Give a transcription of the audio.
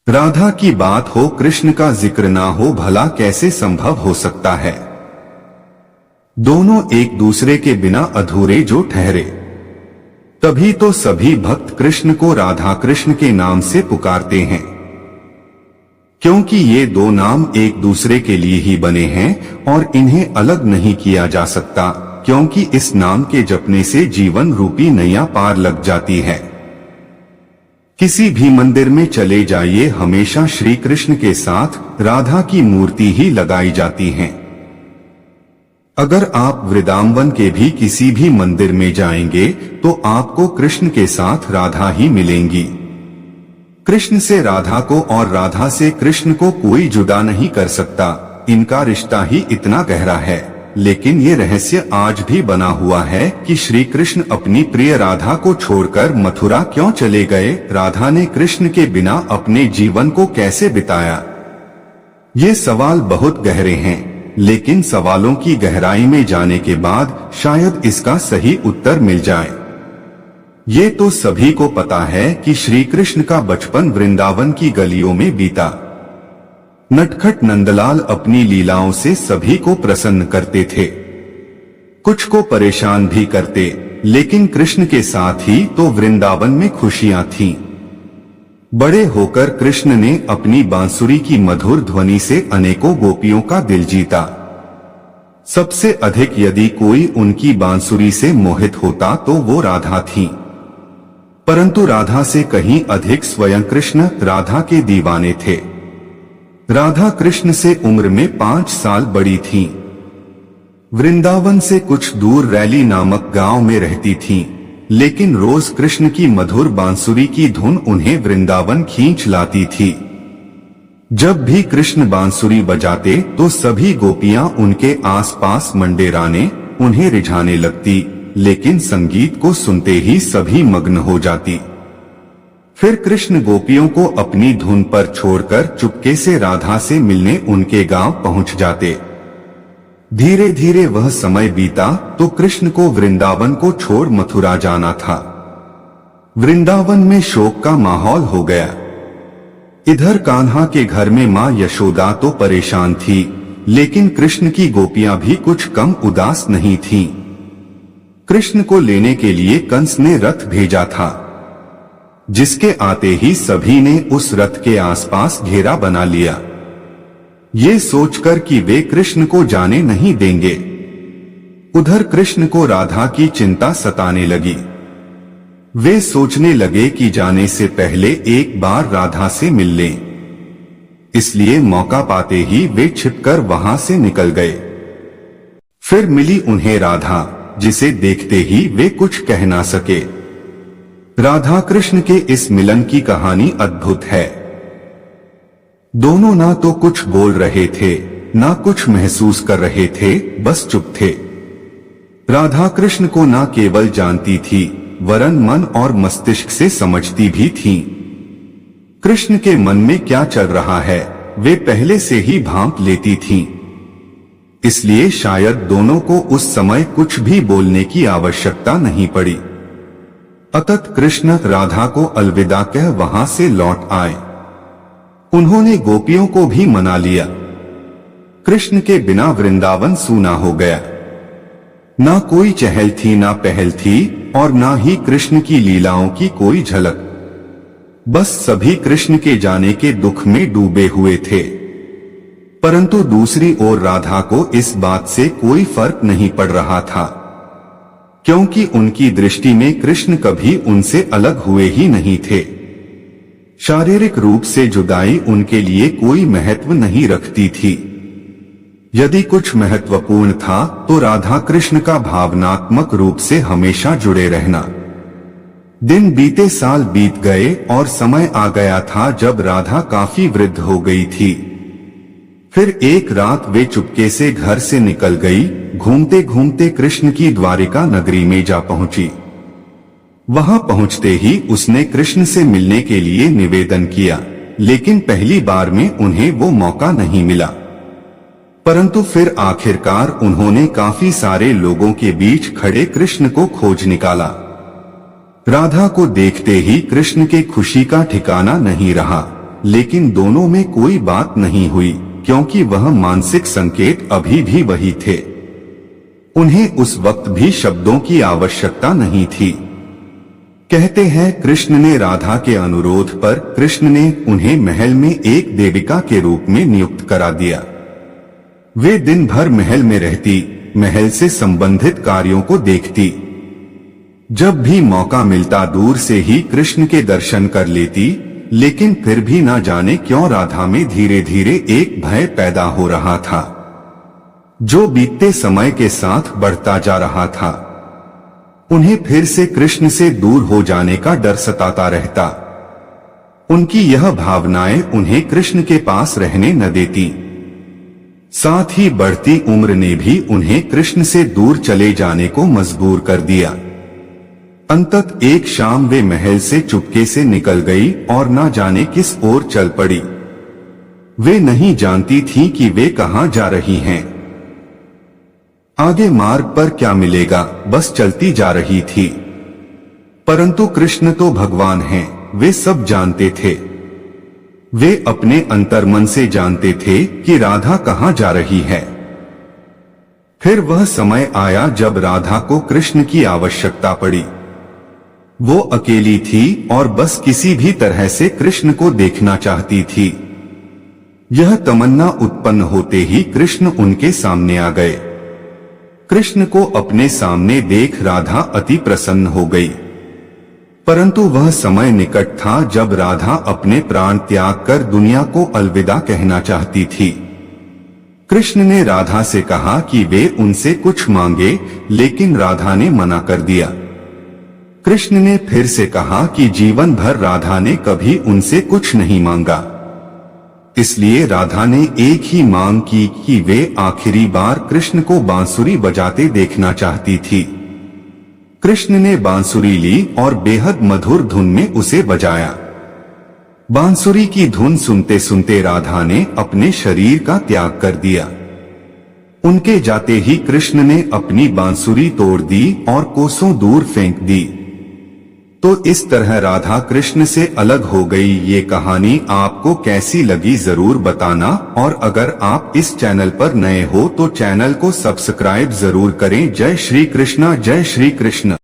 राधा की बात हो, कृष्ण का जिक्र ना हो, भला कैसे संभव हो सकता है। दोनों एक दूसरे के बिना अधूरे जो ठहरे। तभी तो सभी भक्त कृष्ण को राधा कृष्ण के नाम से पुकारते हैं, क्योंकि ये दो नाम एक दूसरे के लिए ही बने हैं और इन्हें अलग नहीं किया जा सकता, क्योंकि इस नाम के जपने से जीवन रूपी नैया पार लग जाती है। किसी भी मंदिर में चले जाइए, हमेशा श्री कृष्ण के साथ राधा की मूर्ति ही लगाई जाती हैं। अगर आप वृंदावन के भी किसी भी मंदिर में जाएंगे तो आपको कृष्ण के साथ राधा ही मिलेंगी। कृष्ण से राधा को और राधा से कृष्ण को कोई जुदा नहीं कर सकता। इनका रिश्ता ही इतना गहरा है। लेकिन ये रहस्य आज भी बना हुआ है कि श्री कृष्ण अपनी प्रिय राधा को छोड़कर मथुरा क्यों चले गए, राधा ने कृष्ण के बिना अपने जीवन को कैसे बिताया। ये सवाल बहुत गहरे हैं, लेकिन सवालों की गहराई में जाने के बाद शायद इसका सही उत्तर मिल जाए। ये तो सभी को पता है कि श्री कृष्ण का बचपन वृंदावन की गलियों में बीता। नटखट नंदलाल अपनी लीलाओं से सभी को प्रसन्न करते थे, कुछ को परेशान भी करते, लेकिन कृष्ण के साथ ही तो वृंदावन में खुशियां थीं। बड़े होकर कृष्ण ने अपनी बांसुरी की मधुर ध्वनि से अनेकों गोपियों का दिल जीता। सबसे अधिक यदि कोई उनकी बांसुरी से मोहित होता तो वो राधा थी। परंतु राधा से कहीं अधिक स्वयं कृष्ण राधा के दीवाने थे। राधा कृष्ण से उम्र में 5 साल बड़ी थीं। वृंदावन से कुछ दूर रैली नामक गांव में रहती थीं, लेकिन रोज कृष्ण की मधुर बांसुरी की धुन उन्हें वृंदावन खींच लाती थी। जब भी कृष्ण बांसुरी बजाते तो सभी गोपियां उनके आसपास मंडेराने उन्हें रिझाने लगती, लेकिन संगीत को सुनते ही सभी मग्न हो जाती। फिर कृष्ण गोपियों को अपनी धुन पर छोड़कर चुपके से राधा से मिलने उनके गांव पहुंच जाते। धीरे धीरे वह समय बीता तो कृष्ण को वृंदावन को छोड़ मथुरा जाना था। वृंदावन में शोक का माहौल हो गया। इधर कान्हा के घर में मां यशोदा तो परेशान थी, लेकिन कृष्ण की गोपियां भी कुछ कम उदास नहीं थीं। कृष्ण को लेने के लिए कंस ने रथ भेजा था, जिसके आते ही सभी ने उस रथ के आसपास घेरा बना लिया, ये सोचकर कि वे कृष्ण को जाने नहीं देंगे। उधर कृष्ण को राधा की चिंता सताने लगी। वे सोचने लगे कि जाने से पहले एक बार राधा से मिल लें। इसलिए मौका पाते ही वे छिपकर वहां से निकल गए। फिर मिली उन्हें राधा, जिसे देखते ही वे कुछ कह ना सके। राधा कृष्ण के इस मिलन की कहानी अद्भुत है। दोनों ना तो कुछ बोल रहे थे, ना कुछ महसूस कर रहे थे, बस चुप थे। राधा कृष्ण को ना केवल जानती थी, वरन मन और मस्तिष्क से समझती भी थी। कृष्ण के मन में क्या चल रहा है वे पहले से ही भांप लेती थीं। इसलिए शायद दोनों को उस समय कुछ भी बोलने की आवश्यकता नहीं पड़ी। अतत कृष्ण राधा को अलविदा कह वहां से लौट आए। उन्होंने गोपियों को भी मना लिया। कृष्ण के बिना वृंदावन सूना हो गया। ना कोई चहल थी, ना पहल थी, और ना ही कृष्ण की लीलाओं की कोई झलक। बस सभी कृष्ण के जाने के दुख में डूबे हुए थे। परंतु दूसरी ओर राधा को इस बात से कोई फर्क नहीं पड़ रहा था, क्योंकि उनकी दृष्टि में कृष्ण कभी उनसे अलग हुए ही नहीं थे। शारीरिक रूप से जुदाई उनके लिए कोई महत्व नहीं रखती थी। यदि कुछ महत्वपूर्ण था तो राधा कृष्ण का भावनात्मक रूप से हमेशा जुड़े रहना। दिन बीते, साल बीत गए और समय आ गया था जब राधा काफी वृद्ध हो गई थी। फिर एक रात वे चुपके से घर से निकल गई। घूमते घूमते कृष्ण की द्वारिका नगरी में जा पहुंची। वहां पहुंचते ही उसने कृष्ण से मिलने के लिए निवेदन किया, लेकिन पहली बार में उन्हें वो मौका नहीं मिला। परंतु फिर आखिरकार उन्होंने काफी सारे लोगों के बीच खड़े कृष्ण को खोज निकाला। राधा को देखते ही कृष्ण के खुशी का ठिकाना नहीं रहा। लेकिन दोनों में कोई बात नहीं हुई, क्योंकि वह मानसिक संकेत अभी भी वही थे। उन्हें उस वक्त भी शब्दों की आवश्यकता नहीं थी। कहते हैं कृष्ण ने राधा के अनुरोध पर कृष्ण ने उन्हें महल में एक देविका के रूप में नियुक्त करा दिया। वे दिन भर महल में रहती, महल से संबंधित कार्यों को देखती। जब भी मौका मिलता दूर से ही कृष्ण के दर्शन कर लेती, लेकिन फिर भी ना जाने क्यों राधा में धीरे धीरे एक भय पैदा हो रहा था, जो बीतते समय के साथ बढ़ता जा रहा था। उन्हें फिर से कृष्ण से दूर हो जाने का डर सताता रहता। उनकी यह भावनाएं उन्हें कृष्ण के पास रहने न देती। साथ ही बढ़ती उम्र ने भी उन्हें कृष्ण से दूर चले जाने को मजबूर कर दिया। अंतत एक शाम वे महल से चुपके से निकल गई और ना जाने किस ओर चल पड़ी। वे नहीं जानती थीं कि वे कहां जा रही हैं। आगे मार्ग पर क्या मिलेगा, बस चलती जा रही थी। परंतु कृष्ण तो भगवान हैं, वे सब जानते थे। वे अपने अंतर्मन से जानते थे कि राधा कहां जा रही है। फिर वह समय आया जब राधा को कृष्ण की आवश्यकता पड़ी। वो अकेली थी और बस किसी भी तरह से कृष्ण को देखना चाहती थी। यह तमन्ना उत्पन्न होते ही कृष्ण उनके सामने आ गए। कृष्ण को अपने सामने देख राधा अति प्रसन्न हो गई। परंतु वह समय निकट था जब राधा अपने प्राण त्याग कर दुनिया को अलविदा कहना चाहती थी। कृष्ण ने राधा से कहा कि वे उनसे कुछ मांगे, लेकिन राधा ने मना कर दिया। कृष्ण ने फिर से कहा कि जीवन भर राधा ने कभी उनसे कुछ नहीं मांगा। इसलिए राधा ने एक ही मांग की कि वे आखिरी बार कृष्ण को बांसुरी बजाते देखना चाहती थी। कृष्ण ने बांसुरी ली और बेहद मधुर धुन में उसे बजाया। बांसुरी की धुन सुनते सुनते राधा ने अपने शरीर का त्याग कर दिया। उनके जाते ही कृष्ण ने अपनी बांसुरी तोड़ दी और कोसों दूर फेंक दी। तो इस तरह राधा कृष्ण से अलग हो गई। ये कहानी आपको कैसी लगी जरूर बताना, और अगर आप इस चैनल पर नए हो तो चैनल को सब्सक्राइब जरूर करें। जय श्री कृष्ण, जय श्री कृष्ण।